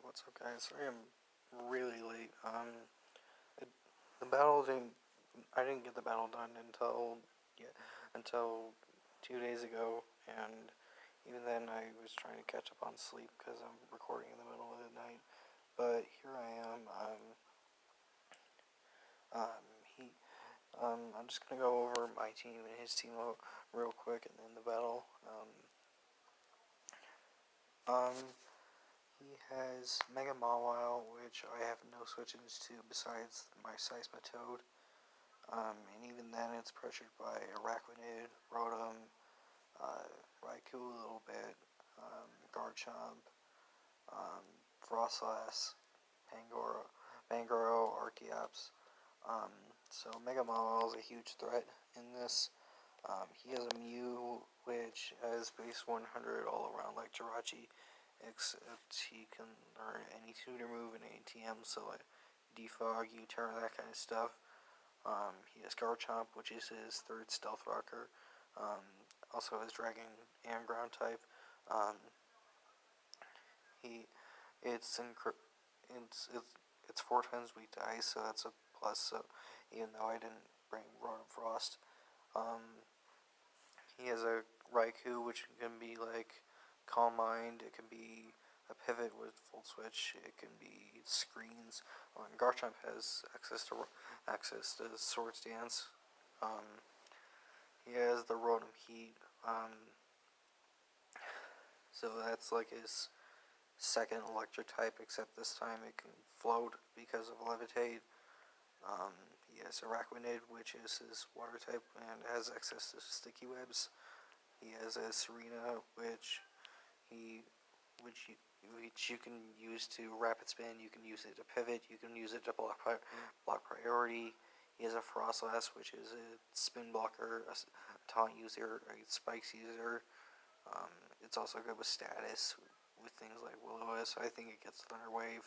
Alright, what's up guys? I am really late. It, the battle didn't, I didn't get the battle done until 2 days ago, and even then I was trying to catch up on sleep because I'm recording in the middle of the night, but here I am. Um, he, I'm just gonna go over my team and his team real quick, and then the battle. He has Mega Mawile, which I have no switch-ins to besides my Seismitoad. And even then it's pressured by Araquanid, Rotom, Raikou a little bit, Garchomp, Frostlass, Pangoro, Archeops. So Mega Mawile is a huge threat in this. He has a Mew, which has base 100 all around like Jirachi, except he can learn any tutor move and ATM, so like Defog, U-turn, that kind of stuff. He has Garchomp, which is his third Stealth Rocker. Also has Dragon and Ground type. He, it's it's 4 times weak to Ice, so that's a plus. So even though I didn't bring Rotom Frost, he has a Raikou, which can be like Calm Mind. It can be a pivot with full switch. It can be screens. And Garchomp has access to Swords Dance. He has the Rotom Heat. So that's like his second electric type, except this time it can float because of Levitate. He has Araquanid, which is his water type and has access to sticky webs. He has a Serena, which you can use to rapid spin. You can use it to pivot. You can use it to block priority. He has a Frostlass, which is a spin blocker, a taunt user, a spikes user. It's also good with status with things like Will-O-Wisp. I think it gets Thunder Wave,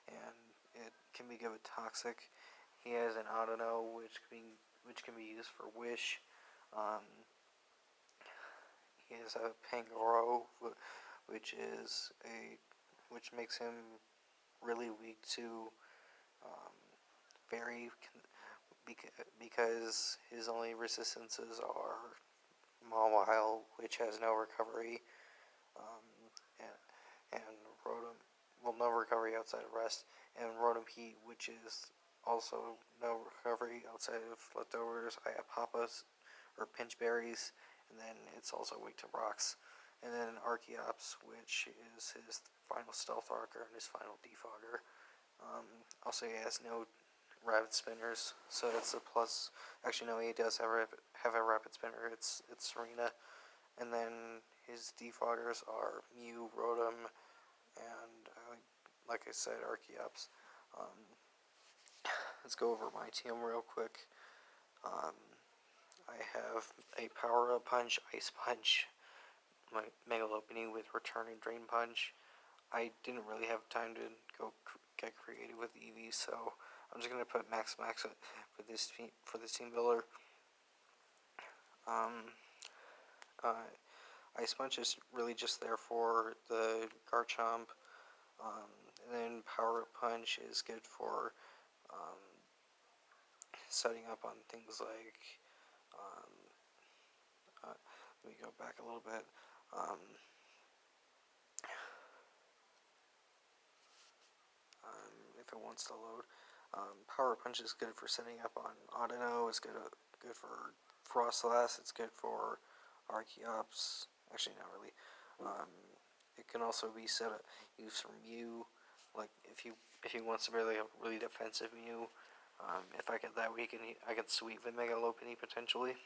and it can be good with Toxic. He has an Audino, which can be used for Wish. He has a Pangoro, which makes him really weak to Fairy, because his only resistances are Mawile, which has no recovery, and Rotom, well, no recovery outside of Rest, and Rotom Heat, which is also no recovery outside of leftovers. I have Papas, or Pinch Berries, and then it's also weak to rocks. And then Archeops, which is his final Stealth Rocker and his final Defogger. Also, he has no Rapid Spinners, so that's a plus. Actually, no, he does have a Rapid Spinner. It's Serena. And then his Defoggers are Mew, Rotom, and like I said, Archeops. Let's go over my team real quick. I have a Power Up Punch, Ice Punch, my Mega Lopunny with Return and Drain Punch. I didn't really have time to go get creative with Eevee, so I'm just gonna put Max for this team builder. Ice Punch is really just there for the Garchomp, and then Power Up Punch is good for setting up on things like, let me go back a little bit. If it wants to load, Power Punch is good for setting up on Audino. It's good for Frostlass. It's good for Archeops. Actually, not really. It can also be used for Mew. Like if he wants to be like a really defensive Mew. If I get that weak, I can sweep the Mega Lopunny potentially.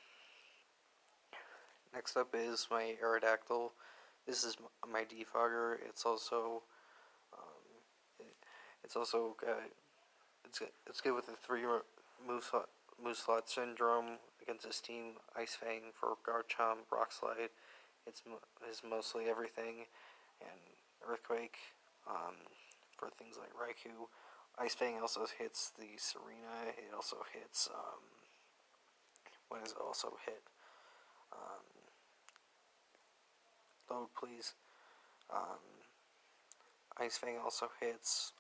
Next up is my Aerodactyl. This is my Defogger. It's also it's good with the 3 move slot syndrome against this team. Ice Fang for Garchomp, Rock Slide. It's mostly everything, and Earthquake for things like Raikou. Ice Fang also hits the Serena. It also hits what does it also hit? Load, please. Ice Fang also hits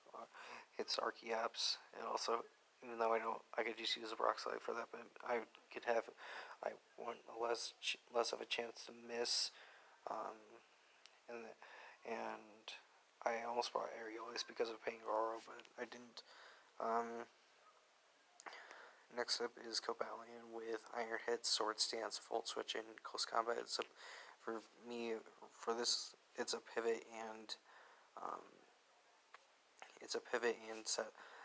Archeops. It also, even though I could just use a Rock Slide for that, but I want less of a chance to miss. Um, and and I almost brought Aerial Ace because of Pangoro, but I didn't. Next up is Cobalion with Iron Head, Sword Stance, Volt Switch, and Close Combat. For me, for this, it's a pivot and um,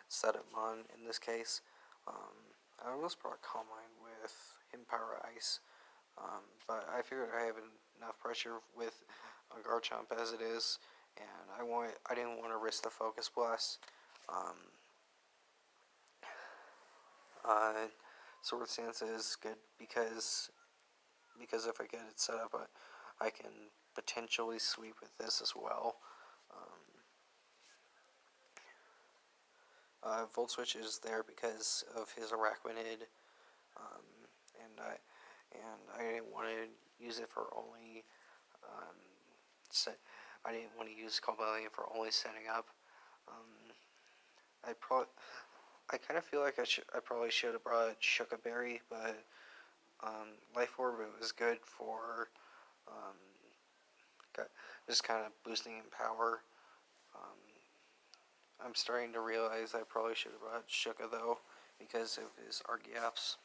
setup mon in this case. I almost brought Calm Mind with Hidden Power Ice, but I figured I have enough pressure with Garchomp as it is, and I didn't want to risk the Focus Blast. Uh, Sword Stance is good because if I get it set up, I can potentially sweep with this as well. Volt Switch is there because of his Araquanid, um, and I didn't want to use it for only I didn't want to use Cobalion for only setting up. I kind of feel like I probably should have brought Shuka Berry, but Life Orb was good for just kind of boosting in power. I'm starting to realize I probably should have brought Shuka though, because of his Archeops.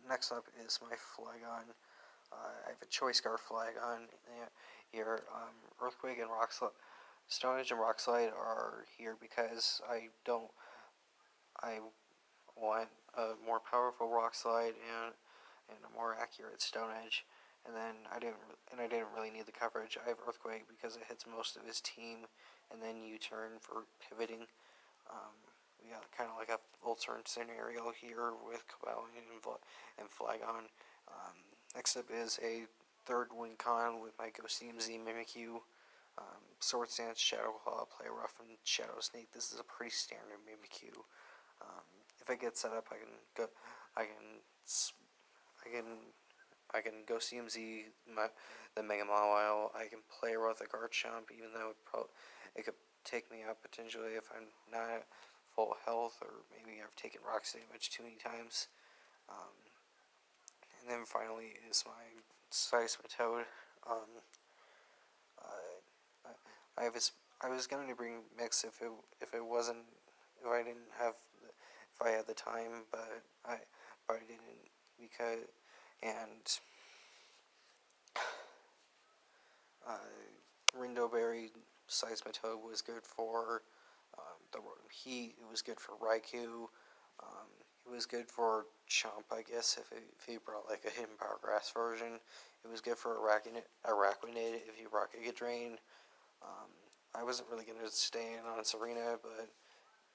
Next up is my Flygon. I have a Choice Scarf Flygon here. Earthquake and Rock Slide, Stone Edge and Rock Slide are here because I want a more powerful Rock Slide and a more accurate Stone Edge. And then I didn't really need the coverage. I have Earthquake because it hits most of his team, and then U-turn for pivoting. We got kind of like a full turn scenario here with Cobalion and Flygon. Next up is a third win con with my Ghost DMZ Mimikyu, Sword Stance, Shadow Claw, Play Rough, and Shadow Snake. This is a pretty standard Mimikyu. If I get set up, I can go CMZ the Mega Mawile. I can play Roth a Garchomp, even though it could take me out potentially if I'm not at full health, or maybe I've taken rocks damage too many times. And then finally is my Seismitoad. I was going to bring Mix if I had the time, but I didn't, because Rindoberry Seismitoad was good for the Rotom Heat. It was good for Raikou. It was good for Chomp, I guess, if he brought like a Hidden Power Grass version. It was good for Araquanid if you brought Giga Drain. I wasn't really going to stay in on Serena, but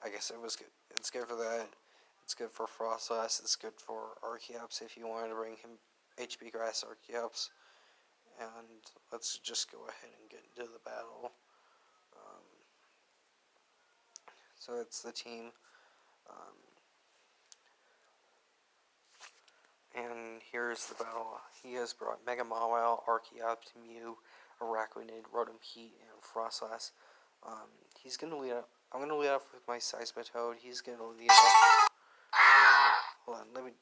I guess it was good. It's good for that. It's good for Frostlass. It's good for Archeops if you wanted to bring him HP Grass Archeops. And let's just go ahead and get into the battle. So it's the team. And here's the battle. He has brought Mega Mawile, Archeops, Mew, Araquanid, Rotom Heat, and Frostlass. He's going to lead up. I'm going to lead off with my Seismitoad. He's going to lead off. Hold on, let me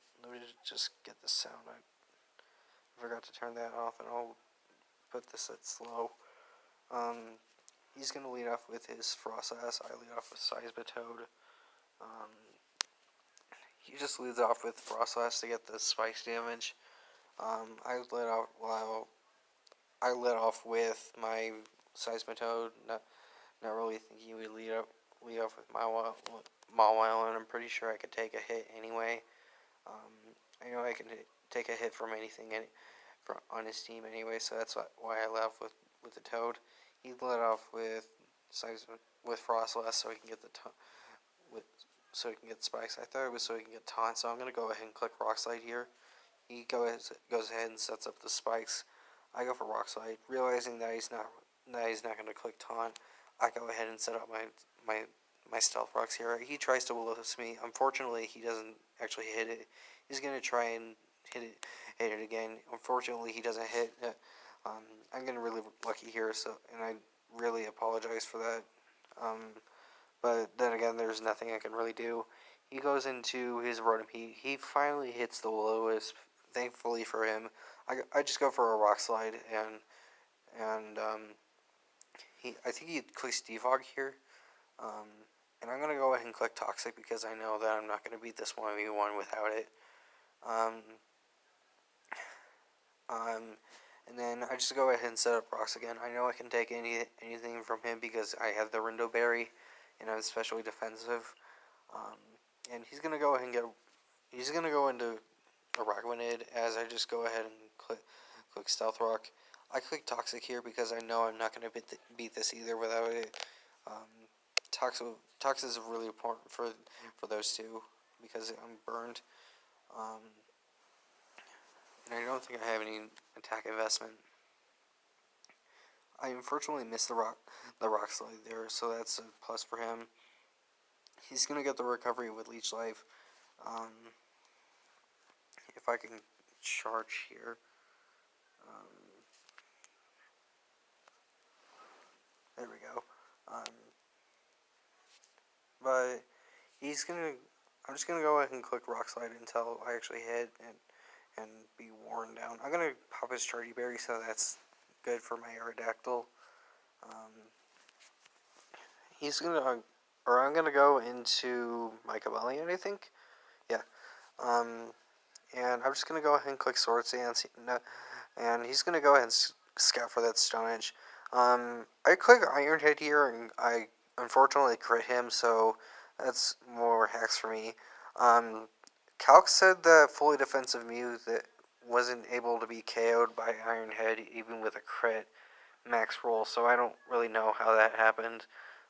just get the sound. I forgot to turn that off, and I'll put this at slow. He's going to lead off with his Frostlass. I lead off with Seismitoad. He just leads off with Frostlass to get the spikes damage. I led off with my Seismitoad, not really thinking he would lead off with Mawile, and I'm pretty sure I could take a hit anyway. I know I can take a hit from anything on his team anyway, so that's why I led off with the Toad. He led off with Frostlass so he can get spikes. I thought it was so he can get taunt, so I'm gonna go ahead and click Rock Slide here. He goes ahead and sets up the spikes. I go for Rock Slide, realizing that he's not gonna click taunt. I go ahead and set up my Stealth Rocks here. He tries to Will-O-Wisp me. Unfortunately, he doesn't actually hit it. He's gonna try and hit it again. Unfortunately, he doesn't hit. I'm getting really lucky here, and I really apologize for that. But then again, there's nothing I can really do. He goes into his rotom. He finally hits the lowest. Thankfully for him, I just go for a rock slide, and I think he clicks Defog here. And I'm gonna go ahead and click Toxic because I know that I'm not gonna beat this 1v1 without it. Um, and then I just go ahead and set up rocks again. I know I can take anything from him because I have the Rindo Berry, and I'm especially defensive. And he's gonna go ahead and he's gonna go into Araquanid as I just go ahead and click Stealth Rock. I click Toxic here because I know I'm not gonna beat this either without it. Toxic is really important for those two because I'm burned. And I don't think I have any attack investment. I unfortunately missed the rock slide there, so that's a plus for him. He's gonna get the recovery with Leech Life. If I can charge here, there we go. But he's gonna. I'm just gonna go ahead and click Rock Slide until I actually hit and be worn down. I'm gonna pop his Chargy Berry, so that's good for my Aerodactyl. He's gonna, or I'm gonna go into my Cobalion, I think. Yeah. And I'm just gonna go ahead and click Sword Stance, and he's gonna go ahead and scout for that Stone Edge. I click Iron Head here, and I unfortunately crit him, so that's more hacks for me. Calc said that fully defensive Mew that wasn't able to be KO'd by Iron Head even with a crit max roll, so I don't really know how that happened,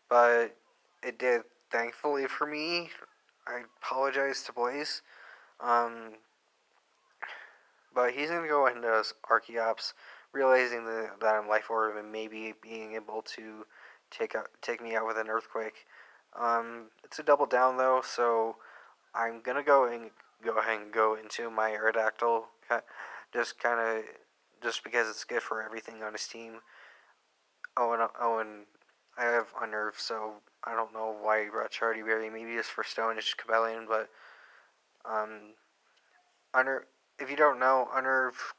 but it did. Thankfully for me, I apologize to Blaze. But he's going to go into Archeops, realizing that I'm Life Orb and maybe being able to take me out with an Earthquake. It's a double down though, so I'm going to go ahead and go into my Aerodactyl, just because it's good for everything on his team. And I have Unnerve, so I don't know why he brought Chardy Berry. Maybe it's for Stone Edge Cobalion, but Unnerve. If you don't know, Unnerve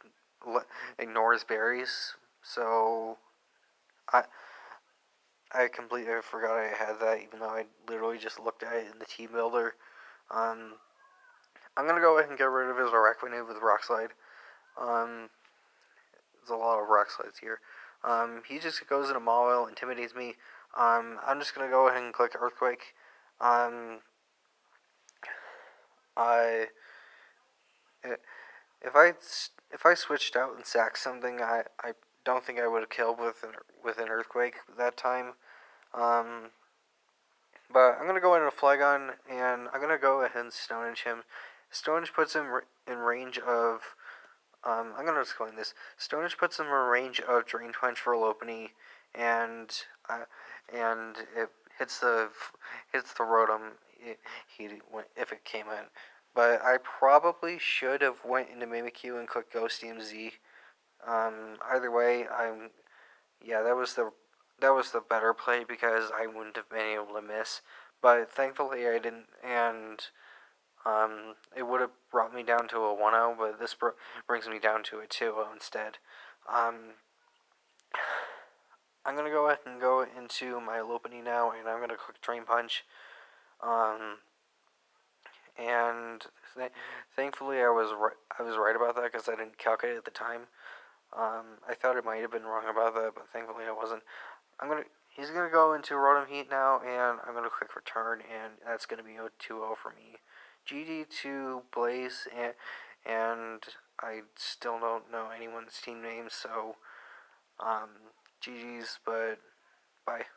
ignores berries, so I completely forgot I had that, even though I literally just looked at it in the team builder. I'm gonna go ahead and get rid of his Araquanid with Rock Slide. There's a lot of Rock Slides here. He just goes into Mawile, intimidates me. I'm just gonna go ahead and click Earthquake. If I switched out and sacked something, I don't think I would have killed with an Earthquake that time. But I'm gonna go into Flygon, and I'm gonna go ahead and Stone Edge him. Stone Edge puts him in range of. I'm gonna explain this. Stone Edge puts him in range of Drain Punch for Lopunny, and it hits the Rotom. If it came in. But I probably should have went into Mimikyu and clicked Ghost DMZ. Either way, that was the better play because I wouldn't have been able to miss. But thankfully I didn't, and it would have brought me down to a 1-0, but this brings me down to a 2-0 instead. I'm gonna go ahead and go into my Lopunny now, and I'm gonna click Drain Punch. And thankfully I was right about that because I didn't calculate at the time. I thought I might have been wrong about that, but thankfully I wasn't. He's gonna go into Rotom Heat now, and I'm gonna click Return, and that's gonna be a 2-0 for me. GD to Blaze, and I still don't know anyone's team names, so GG's, but bye.